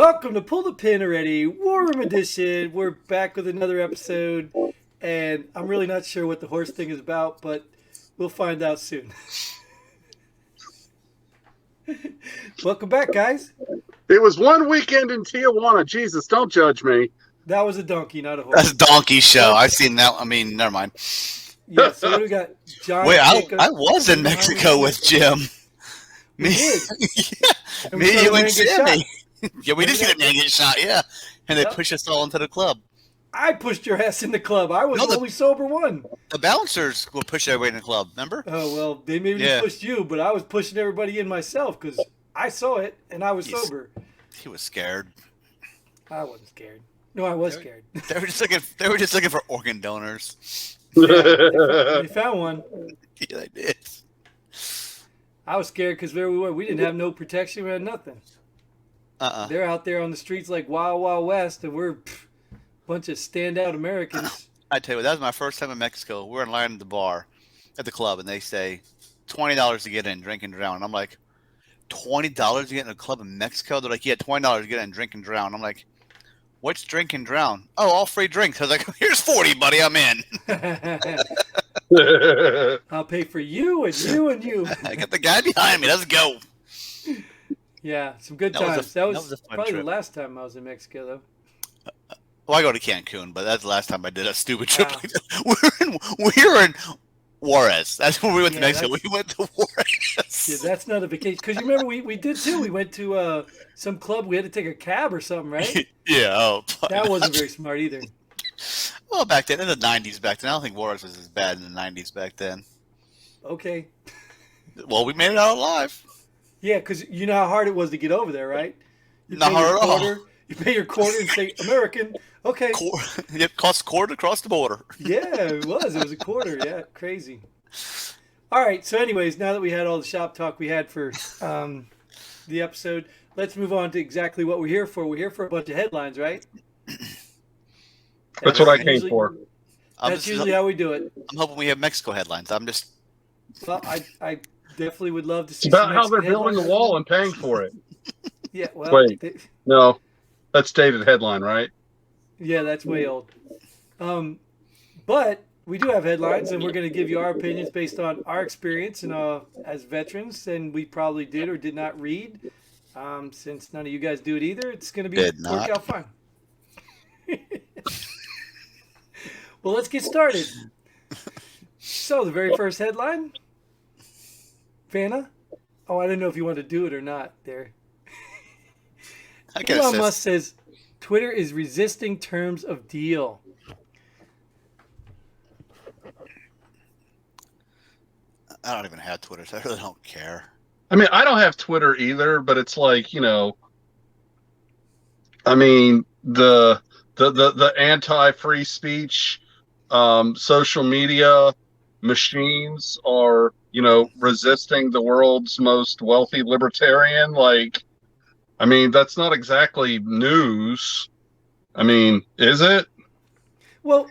Welcome to Pull the Pin Already, War Room Edition. We're back with another episode, and I'm really not sure what the horse thing is about, but we'll find out soon. Welcome back, guys. It was one weekend in Tijuana. Jesus, don't judge me. That was a donkey, not a horse. That's a donkey show. I've seen that. I mean, never mind. Yeah, so what do we got? John. Wait, I was in Mexico with Jim. We did. Yeah, me, you, and Jimmy. Yeah, we did Remember see the man get shot, yeah. And they pushed us all into the club. I pushed your ass in the club. I was the only sober one. The bouncers will push everybody in the club, remember? Oh, well, they maybe pushed you, but I was pushing everybody in myself because I saw it and I was sober. He was scared. I wasn't scared. No, I was scared. They were just looking for organ donors. Yeah, they found one. Yeah, they did. I was scared because where we were, we didn't have no protection. We had nothing. They're out there on the streets like Wild Wild West, and we're a bunch of standout Americans. I tell you what, that was my first time in Mexico. We're in line at the bar, at the club, and they say $20 to get in, drink and drown. I'm like, $20 to get in a club in Mexico? They're like, yeah, $20 to get in, drink and drown. I'm like, what's drink and drown? Oh, all free drinks. I was like, here's 40, buddy. I'm in. I'll pay for you and you and you. I got the guy behind me. Let's go. Yeah, some good times. That was probably trip. the last time I was in Mexico, though. Well, I go to Cancun, but that's the last time I did a stupid trip like that. We were in Juarez. That's when we went to Mexico. We went to Juarez. Yeah, that's not a vacation. Because you remember we did too. We went to some club. We had to take a cab or something, right? Yeah. Oh, that wasn't very smart either. Well, back then, in the 90s back then, I don't think Juarez was as bad in the 90s back then. Okay. Well, we made it out alive. Yeah, because you know how hard it was to get over there, right? Not hard at all. You pay your quarter and say, American, okay. It costs a quarter to cross the border. Yeah, it was. It was a quarter. Yeah, crazy. All right, so anyways, now that we had all the shop talk we had for the episode, let's move on to exactly what we're here for. We're here for a bunch of headlines, right? That's what I came for. That's usually how we do it. I'm hoping we have Mexico headlines. Well, I definitely would love to see. It's about how they're building the wall and paying for it. Yeah, well. Wait, no, that's dated headline, right? Yeah, that's way old. But we do have headlines, and we're going to give you our opinions based on our experience and as veterans, and we probably did or did not read. Since none of you guys do it either, it's going to work out fine. Well, let's get started. So, the very first headline, Vanna. Oh, I didn't know if you wanted to do it or not there. Elon Musk says Twitter is resisting terms of deal. I don't even have Twitter, so I really don't care. I mean, I don't have Twitter either, but it's like, I mean, the anti-free speech social media machines are, resisting the world's most wealthy libertarian. Like, I mean, that's not exactly news. I mean, is it? Well,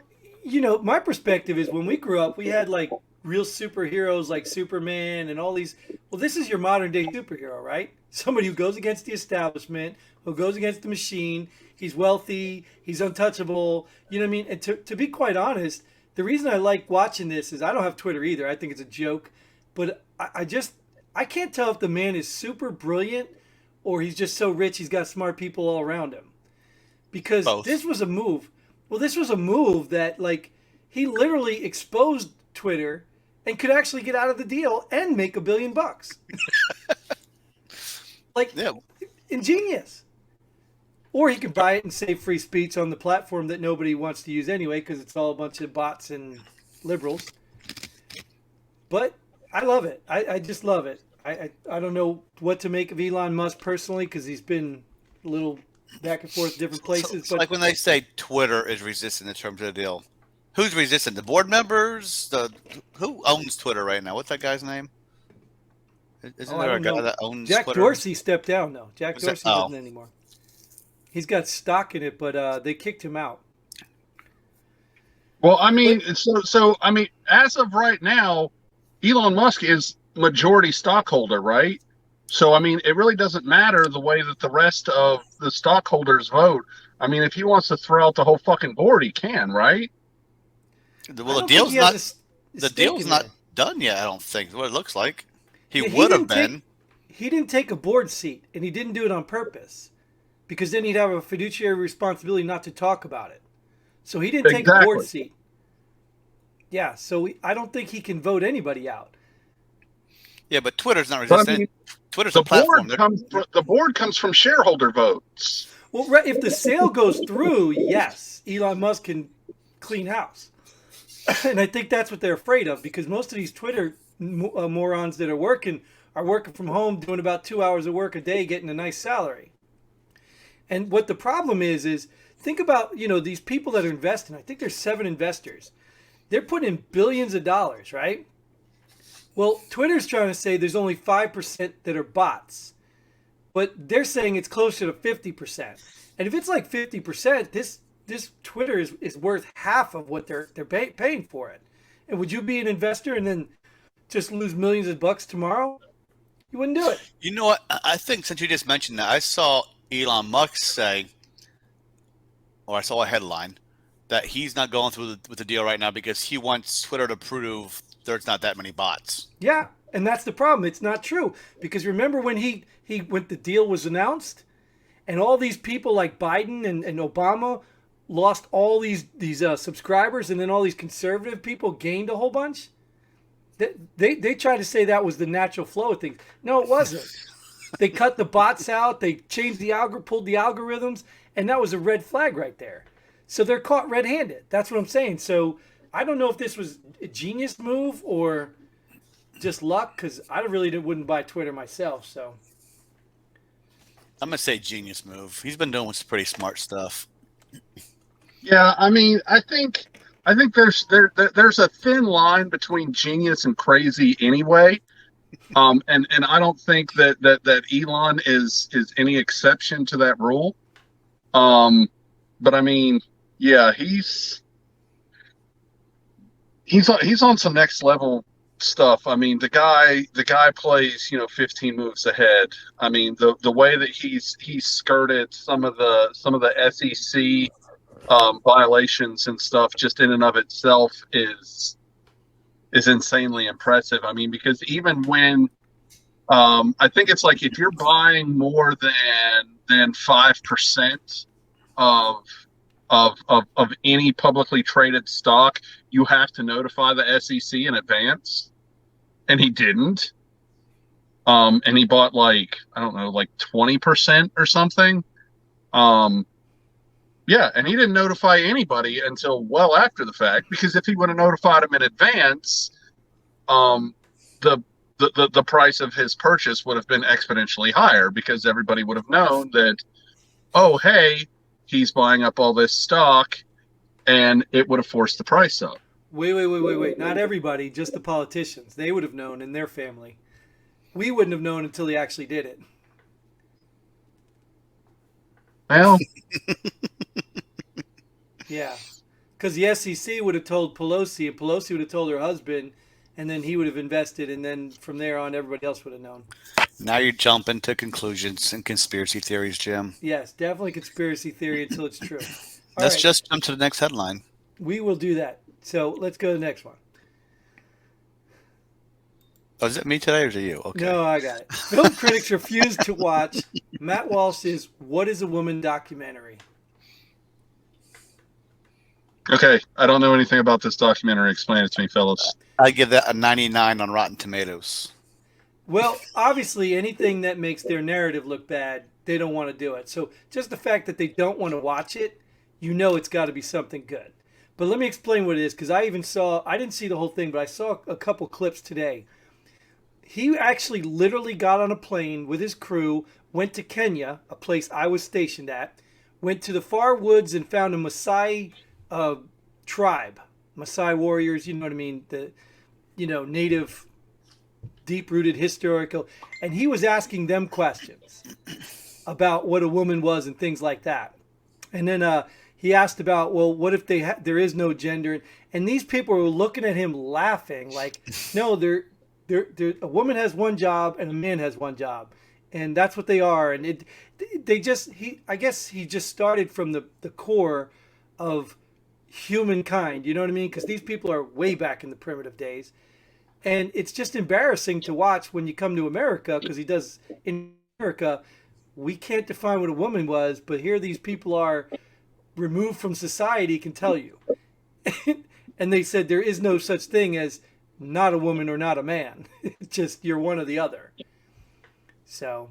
my perspective is when we grew up, we had like real superheroes like Superman and all these. Well, this is your modern day superhero, right? Somebody who goes against the establishment, who goes against the machine. He's wealthy. He's untouchable. You know what I mean? And to be quite honest, the reason I like watching this is I don't have Twitter either. I think it's a joke. But I can't tell if the man is super brilliant or he's just so rich he's got smart people all around him. Because this was a move. Well, this was a move that, like, he literally exposed Twitter and could actually get out of the deal and make $1 billion. Like, ingenious. Or he could buy it and save free speech on the platform that nobody wants to use anyway because it's all a bunch of bots and liberals. But I love it. I just love it. I don't know what to make of Elon Musk personally because he's been a little back and forth different places. It's like when they say Twitter is resisting the terms of the deal. Who's resisting? The board members? Who owns Twitter right now? What's that guy's name? Isn't there a guy that owns Jack Twitter? Dorsey stepped down, though. Jack Dorsey doesn't anymore. He's got stock in it, but they kicked him out. Well, I mean, I mean, as of right now, Elon Musk is majority stockholder, right? So, I mean, it really doesn't matter the way that the rest of the stockholders vote. I mean, if he wants to throw out the whole fucking board, he can, right? I Well, don't think he has a the stake deal's in not that. done yet. I don't think. What it looks like, he Yeah, would have been. he didn't take a board seat, and he didn't do it on purpose, because then he'd have a fiduciary responsibility not to talk about it. So he didn't take a board Exactly. seat. Yeah, so I don't think he can vote anybody out. Yeah, but Twitter's not But I resistant. mean, Twitter's a platform. the board comes from shareholder votes. Well, if the sale goes through, yes, Elon Musk can clean house. And I think that's what they're afraid of, because most of these Twitter morons that are working from home, doing about 2 hours of work a day, getting a nice salary. And what the problem is think about, these people that are investing. I think there's 7 investors. They're putting in billions of dollars, right? Well, Twitter's trying to say there's only 5% that are bots, but they're saying it's closer to 50%. And if it's like 50%, this Twitter is worth half of what they're paying for it. And would you be an investor and then just lose millions of bucks tomorrow? You wouldn't do it. You know what? I think since you just mentioned that, I saw Elon Musk say, or I saw a headline, that he's not going through with the deal right now because he wants Twitter to prove there's not that many bots. Yeah, and that's the problem. It's not true, because remember when when the deal was announced, and all these people like Biden and Obama lost all these subscribers, and then all these conservative people gained a whole bunch. They tried to say that was the natural flow of things. No, it wasn't. They cut the bots out. They changed pulled the algorithms, and that was a red flag right there. So they're caught red-handed. That's what I'm saying. So I don't know if this was a genius move or just luck, because I really wouldn't buy Twitter myself. So I'm gonna say genius move. He's been doing some pretty smart stuff. Yeah, I mean, I think there's a thin line between genius and crazy anyway. And I don't think that Elon is any exception to that rule. But I mean, yeah, he's on some next level stuff. I mean, the guy plays 15 moves ahead. I mean, the way that he's skirted some of the SEC violations and stuff just in and of itself is insanely impressive. I mean, because even when I think it's like if you're buying more than 5% of any publicly traded stock, you have to notify the SEC in advance, and he didn't. And he bought like 20% or something. Yeah, and he didn't notify anybody until well after the fact, because if he would have notified them in advance, the price of his purchase would have been exponentially higher, because everybody would have known that, oh, hey, he's buying up all this stock, and it would have forced the price up. Wait. Not everybody, just the politicians. They would have known, in their family. We wouldn't have known until he actually did it. Well, Yeah, because the SEC would have told Pelosi, and Pelosi would have told her husband, and then he would have invested, and then from there on, everybody else would have known. Now you're jumping to conclusions and conspiracy theories, Jim. Yes, definitely conspiracy theory until it's true. Let's just jump to the next headline. We will do that. So let's go to the next one. Oh, is it me today or is it you? Okay. No, I got it. Film critics refuse to watch Matt Walsh's "What Is a Woman" documentary. okay, I don't know anything about this documentary. Explain it to me, fellas. I give that a 99 on Rotten Tomatoes. Well, obviously, anything that makes their narrative look bad, they don't want to do it. So just the fact that they don't want to watch it, it's got to be something good. But let me explain what it is, because I didn't see the whole thing, but I saw a couple clips today. He actually literally got on a plane with his crew, went to Kenya, a place I was stationed at, went to the far woods and found a Maasai tribe, Maasai warriors, you know what I mean, the native, deep-rooted historical, and he was asking them questions about what a woman was and things like that. And then he asked about, well, what if there is no gender? And these people were looking at him laughing, like, no, a woman has one job and a man has one job, and that's what they are. And I guess he just started from the core of humankind. You know what I mean? Because these people are way back in the primitive days, and it's just embarrassing to watch when you come to America, because he does in America. We can't define what a woman was, but here these people are removed from society can tell you. And they said there is no such thing as not a woman or not a man. It's just you're one or the other. So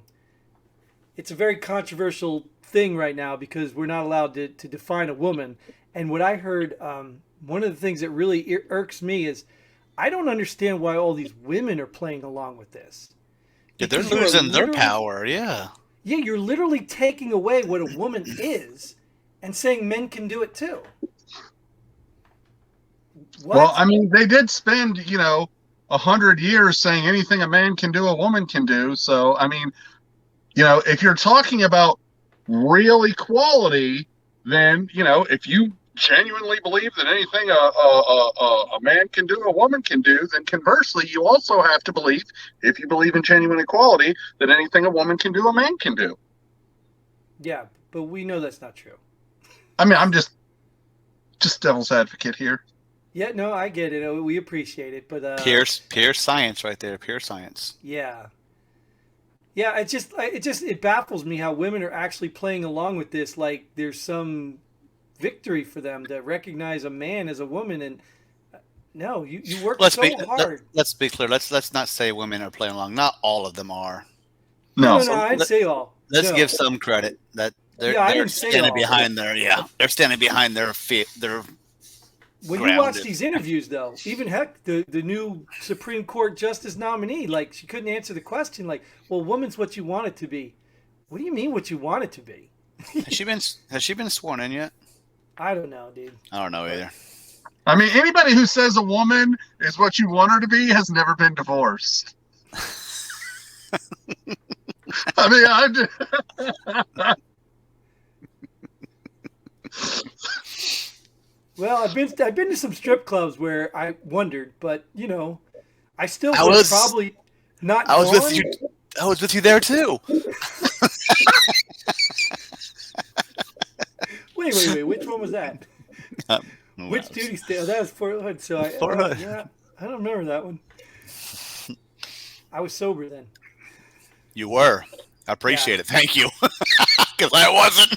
it's a very controversial thing right now because we're not allowed to define a woman. And what I heard, one of the things that really irks me is I don't understand why all these women are playing along with this. Yeah, they're Because losing their power. Yeah. Yeah, you're literally taking away what a woman is and saying men can do it too. What? Well, I mean, they did spend, 100 years saying anything a man can do, a woman can do. So, I mean, if you're talking about real equality, then, if you genuinely believe that anything a man can do, a woman can do, then conversely, you also have to believe, if you believe in genuine equality, that anything a woman can do, a man can do. Yeah, but we know that's not true. I mean, I'm just devil's advocate here. Yeah, no, I get it. We appreciate it, but Pure science right there. Pure science. Yeah. Yeah, it baffles me how women are actually playing along with this like there's some victory for them to recognize a man as a woman. And no, you work hard. Let's be clear. Let's not say women are playing along. Not all of them are. No, I didn't say all. Let's give some credit that they're standing behind their they're standing behind their feet. When you watch these interviews, though, even heck, the new Supreme Court Justice nominee, like, she couldn't answer the question, like, well, woman's what you want it to be. What do you mean what you want it to be? Has she been sworn in yet? I don't know, dude. I don't know either. I mean, anybody who says a woman is what you want her to be has never been divorced. I mean, Well, I've been to some strip clubs where I wondered, but I still would probably not. I was with you there too. Wait, which one was that? Which duty state? Oh, that was Fort Hood. So I don't remember that one. I was sober then. You were. I appreciate it. Thank you. Because I wasn't.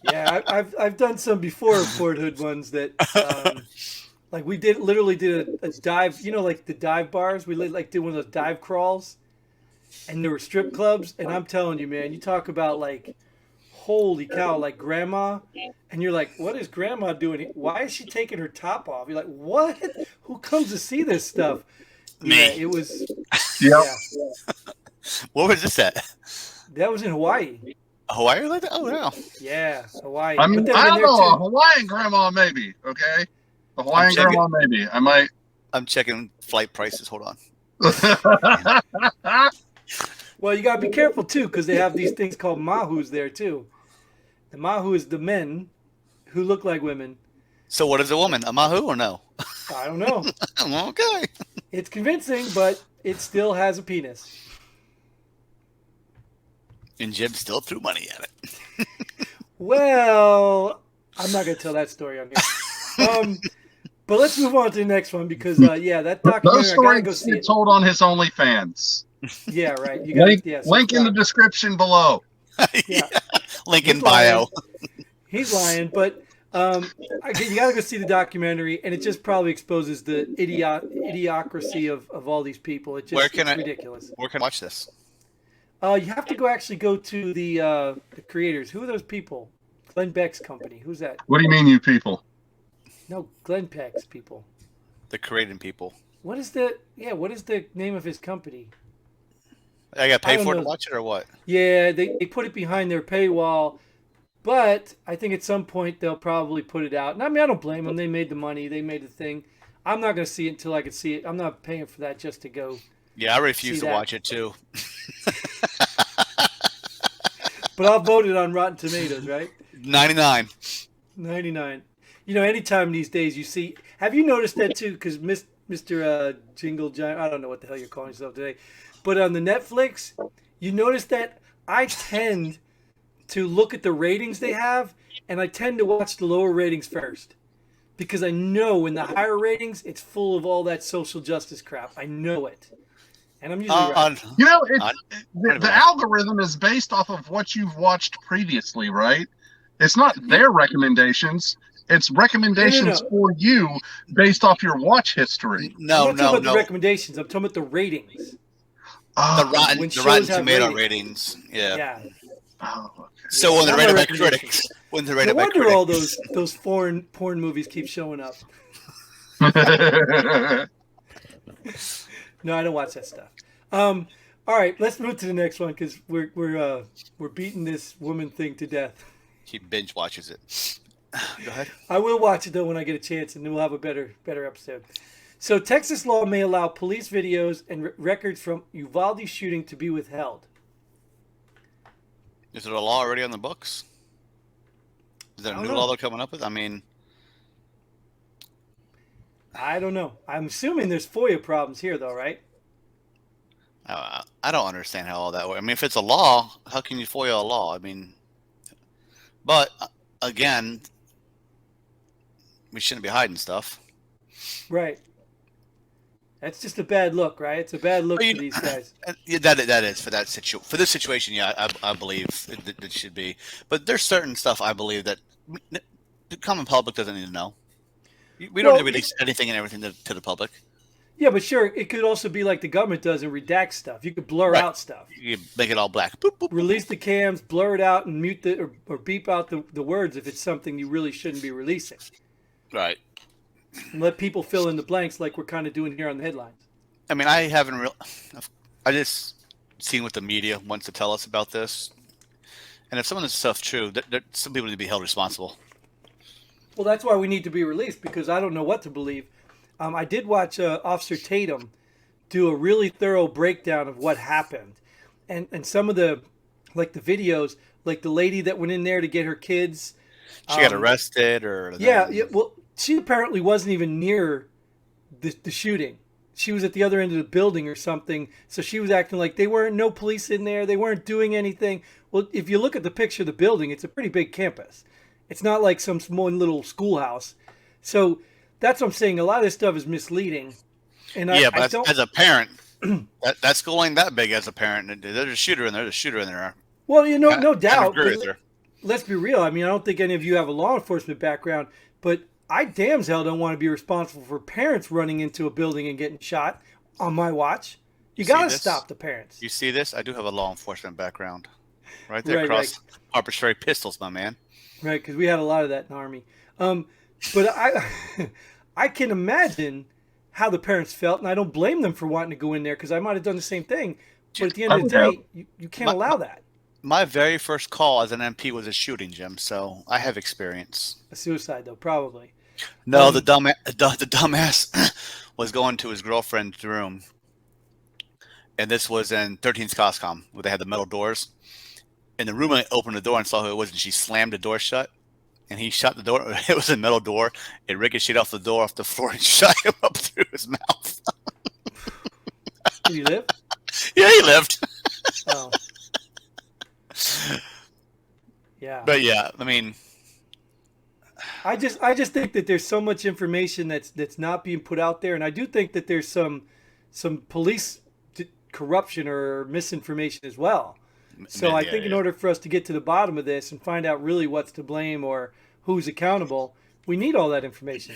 Yeah, I've done some before Fort Hood ones that, like we literally did a dive. Like the dive bars. We did one of those dive crawls, and there were strip clubs. And I'm telling you, man, you talk about like, holy cow, like grandma, and you're like, what is grandma doing? Why is she taking her top off? You're like, what? Who comes to see this stuff? Me. Yeah, it was. Yep. Yeah. What was this at? That was in Hawaii. Hawaii like that? Oh, wow. Yeah, Hawaii. I mean, I don't know. A Hawaiian grandma, maybe. Okay, a Hawaiian grandma, maybe. I might. I'm checking flight prices. Hold on. Well, you gotta be careful too, because they have these things called mahus there too. The mahu is the men who look like women. So, what is a woman? A mahu or no? I don't know. Okay. It's convincing, but it still has a penis. And Jim still threw money at it. Well, I'm not going to tell that story on here. But let's move on to the next one because, that documentary, Those stories get told on his OnlyFans. Yeah, right. You got link in the description below. Yeah. Link in bio. He's lying, but you got to go see the documentary, and it just probably exposes the idiocracy of all these people. It's ridiculous. Where can I watch this? You have to go to the creators. Who are those people? Glenn Beck's company. Who's that? What do you mean, you people? No, Glenn Beck's people. The creating people. What is the name of his company? I got to pay for it to watch it or what? Yeah, they put it behind their paywall, but I think at some point they'll probably put it out. And I mean, I don't blame them. They made the money. They made the thing. I'm not going to see it until I can see it. I'm not paying for that just to go. Yeah, I refuse to watch it too. But I'll vote it on Rotten Tomatoes, right? 99. 99. Anytime these days you see, Have you noticed that too? Because Mr. Jingle Giant, I don't know what the hell you're calling yourself today, but on the Netflix, you notice that I tend to look at the ratings they have, and I tend to watch the lower ratings first. Because I know in the higher ratings, it's full of all that social justice crap. I know it. And I'm usually right. You know, the algorithm is based off of what you've watched previously, right? It's not their recommendations. It's recommendations for you based off your watch history. I'm not talking about the recommendations. I'm talking about the ratings. The Rotten Tomato ratings. Yeah. Oh, okay. So when they're rated by critics. No wonder all those foreign porn movies keep showing up. No, I don't watch that stuff. All right, let's move to the next one because we're beating this woman thing to death. She binge watches it. Go ahead. I will watch it though when I get a chance, and then we'll have a better episode. So Texas law may allow police videos and records from Uvalde shooting to be withheld. Is there a law already on the books? Is there a new law they're coming up with? I mean, I don't know. I'm assuming there's FOIA problems here, though, right? I don't understand how all that works. I mean, if it's a law, how can you FOIA a law? I mean, but again, we shouldn't be hiding stuff. Right. That's just a bad look, right? It's a bad look for these guys. Yeah, that is for for this situation. Yeah, I believe it should be. But there's certain stuff I believe that the common public doesn't need to know. We don't need to release anything and everything to the public. Yeah, but sure, it could also be like the government does and redact stuff. You could blur out stuff. You make it all black. Boop, boop, Release the cams, blur it out, and mute or beep out the words if it's something you really shouldn't be releasing. Right. And let people fill in the blanks like we're kind of doing here on the headlines. I mean, I just seen what the media wants to tell us about this. And if some of this stuff's true, some people need to be held responsible. Well, that's why we need to be released, because I don't know what to believe. I did watch Officer Tatum do a really thorough breakdown of what happened. And some of the videos, like the lady that went in there to get her kids. She got arrested or... Yeah, well, she apparently wasn't even near the shooting. She was at the other end of the building or something. So she was acting like no police in there. They weren't doing anything. Well, if you look at the picture of the building, it's a pretty big campus. It's not like some small little schoolhouse. So that's what I'm saying. A lot of this stuff is misleading. And but as a parent, that school ain't that big as a parent. There's a shooter in there. There's a shooter in there. Well, no doubt. Let's be real. I mean, I don't think any of you have a law enforcement background, but I damn hell don't want to be responsible for parents running into a building and getting shot on my watch. You got to stop the parents. You see this? I do have a law enforcement background. Right there across Harper's Ferry pistols, my man. Right, because we had a lot of that in the Army. But I can imagine how the parents felt, and I don't blame them for wanting to go in there because I might have done the same thing. But at the end of the day, you can't allow that. My very first call as an MP was a shooting, Jim, so I have experience. A suicide, though, probably. No, the dumbass was going to his girlfriend's room, and this was in 13th Coscom, where they had the metal doors. In the room, I opened the door and saw who it was, and she slammed the door shut. And he shut the door. It was a metal door. It ricocheted off the floor, and shot him up through his mouth. Did he live? Yeah, he lived. Oh. Yeah. But yeah, I mean, I just think that there's so much information that's not being put out there, and I do think that there's some police corruption or misinformation as well. So I think in order for us to get to the bottom of this and find out really what's to blame or who's accountable, we need all that information.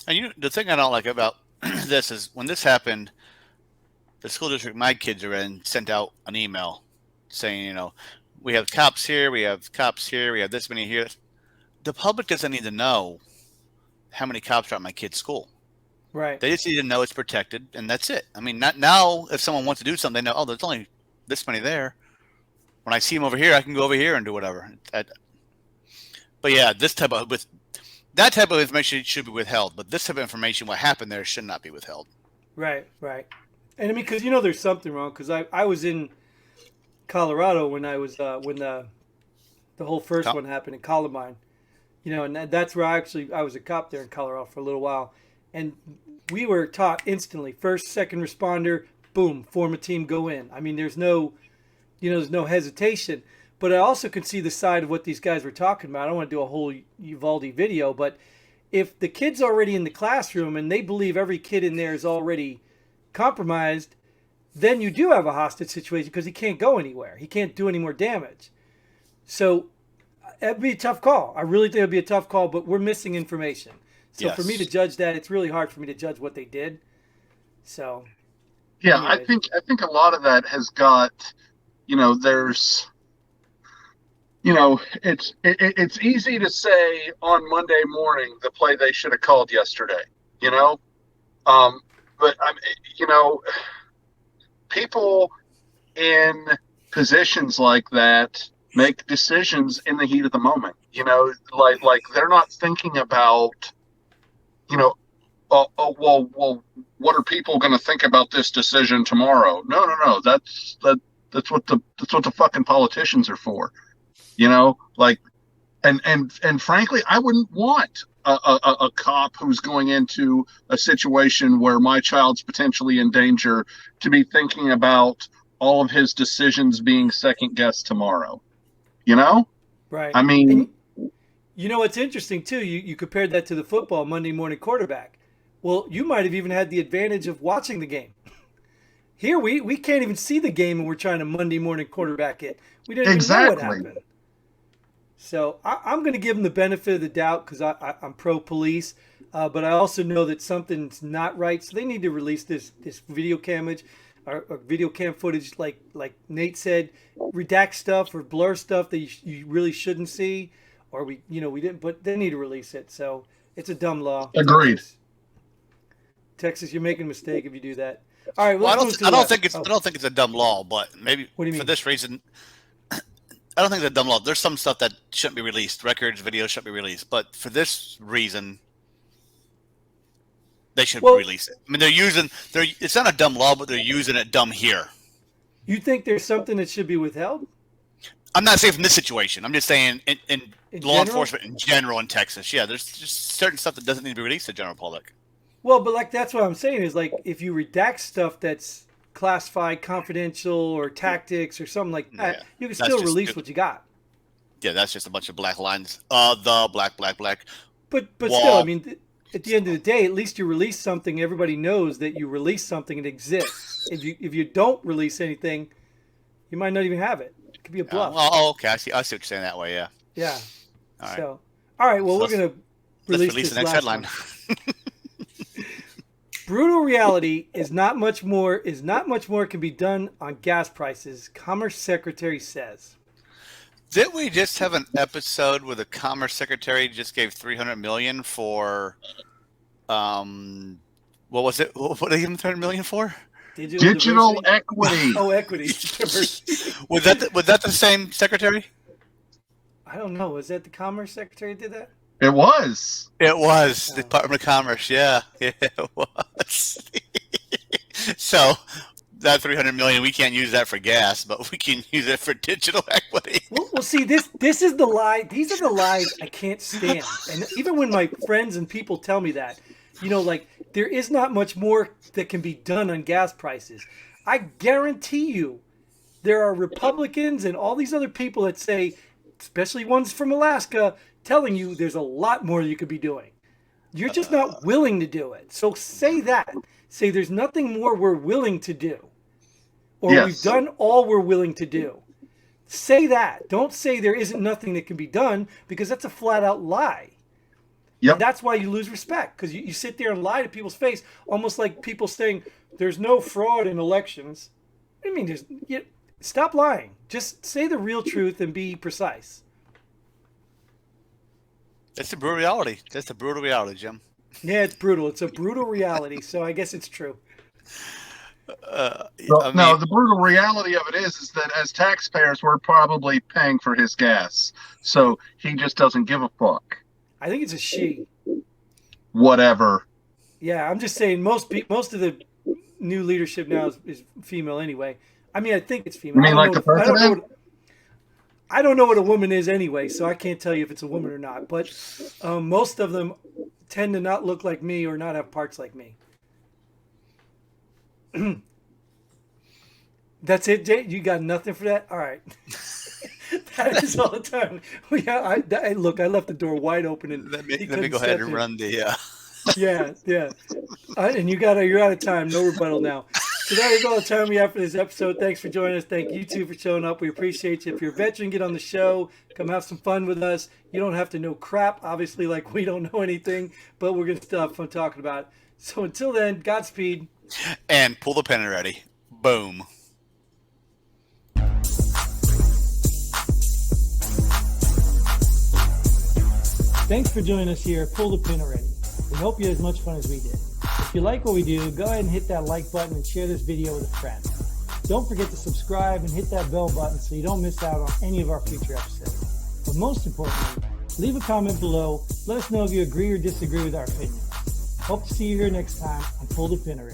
And the thing I don't like about this is when this happened, the school district my kids are in sent out an email saying, we have cops here, we have this many here. The public doesn't need to know how many cops are at my kid's school. Right. They just need to know it's protected, and that's it. I mean, not now. If someone wants to do something, they know, there's only this many there. When I see them over here, I can go over here and do whatever. But yeah, that type of information should be withheld. But this type of information, what happened there, should not be withheld. Right. And I mean, because there's something wrong. Because I was in Colorado when I was when the whole first one happened in Columbine. And that's where I was a cop there in Colorado for a little while, and we were taught instantly: first, second responder, boom, form a team, go in. I mean, there's no hesitation. But I also can see the side of what these guys were talking about. I don't want to do a whole Uvalde video, but if the kid's already in the classroom and they believe every kid in there is already compromised, then you do have a hostage situation because he can't go anywhere. He can't do any more damage. So it'd be a tough call. I really think it'd be a tough call, but we're missing information. So for me to judge that, it's really hard for me to judge what they did. So yeah, anyways. I think a lot of that has got, there's, it's easy to say on Monday morning the play they should have called yesterday, but people in positions like that make decisions in the heat of the moment. Like they're not thinking about, well, what are people going to think about this decision tomorrow? No. That's what the fucking politicians are for. Like, and frankly, I wouldn't want a cop who's going into a situation where my child's potentially in danger to be thinking about all of his decisions being second guessed tomorrow. Right. I mean, and what's interesting too, you compared that to the football Monday morning quarterback. Well, you might have even had the advantage of watching the game. Here we can't even see the game and we're trying to Monday morning quarterback it. We didn't even know what happened. So I'm going to give them the benefit of the doubt because I'm pro-police, but I also know that something's not right. So they need to release this video camage or video cam footage, like Nate said, redact stuff or blur stuff that you really shouldn't see, or we didn't. But they need to release it. So it's a dumb law. Agreed. Texas, you're making a mistake if you do that. All right. Well, I don't think it's a dumb law, but maybe what do you mean? For this reason. I don't think it's a dumb law. There's some stuff that shouldn't be released. Records, videos shouldn't be released. But for this reason, they should release it. I mean, it's not a dumb law, but they're using it dumb here. You think there's something that should be withheld? I'm not saying from this situation. I'm just saying in law general? enforcement in general in Texas. Yeah, there's just certain stuff that doesn't need to be released to the general public. Well, but that's what I'm saying is if you redact stuff that's classified, confidential, or tactics or something like that, you can still release what you got. Yeah, that's just a bunch of black lines. The black. But still, I mean, at the end of the day, at least you release something. Everybody knows that you release something and it exists. If you don't release anything, you might not even have it. It could be a bluff. Okay. I see what you're saying that way. Yeah. Yeah. All right. So, all right. Well, we're gonna release the next headline. Brutal reality is not much more can be done on gas prices, Commerce Secretary says. Didn't we just have an episode where the Commerce Secretary just gave $300 million for what was it? What did they give him $300 million for? Digital equity. Oh, equity. Was that the same secretary? I don't know. Was that the Commerce Secretary that did that? It was. It was the Department of Commerce. Yeah, it was. So that $300 million, we can't use that for gas, but we can use it for digital equity. Well, see, this is the lie. These are the lies I can't stand. And even when my friends and people tell me that, there is not much more that can be done on gas prices. I guarantee you, there are Republicans and all these other people that say, especially ones from Alaska, telling you there's a lot more you could be doing. You're just not willing to do it. So say that. Say there's nothing more we're willing to do. Or we've done all we're willing to do. Say that. Don't say there isn't nothing that can be done, because that's a flat out lie. Yep. And that's why you lose respect, because you sit there and lie to people's face, almost like people saying there's no fraud in elections. I mean, stop lying. Just say the real truth and be precise. That's the brutal reality. That's the brutal reality, Jim. Yeah, it's brutal. It's a brutal reality, so I guess it's true. No, the brutal reality of it is that as taxpayers, we're probably paying for his gas. So he just doesn't give a fuck. I think it's a she. Whatever. Yeah, I'm just saying most of the new leadership now is female anyway. I mean, I think it's female. You mean like the president? I don't know what a woman is anyway, so I can't tell you if it's a woman or not. But most of them tend to not look like me or not have parts like me. That's it, Jay? You got nothing for that? All right. That is all the time. Look, I left the door wide open, and Let me he go couldn't ahead step and in. run the. Yeah. And you're out of time. No rebuttal now. So that is all the time we have for this episode. Thanks for joining us. Thank you two for showing up. We appreciate you. If you're a veteran, get on the show. Come have some fun with us. You don't have to know crap, obviously, like we don't know anything, but we're going to still have fun talking about it. So until then, Godspeed. And pull the pin ready. Boom. Thanks for joining us here at Pull the Pin Already. We hope you had as much fun as we did. If you like what we do, go ahead and hit that like button and share this video with a friend. Don't forget to subscribe and hit that bell button so you don't miss out on any of our future episodes. But most importantly, leave a comment below. Let us know if you agree or disagree with our opinions. Hope to see you here next time on Pull the Pin Already.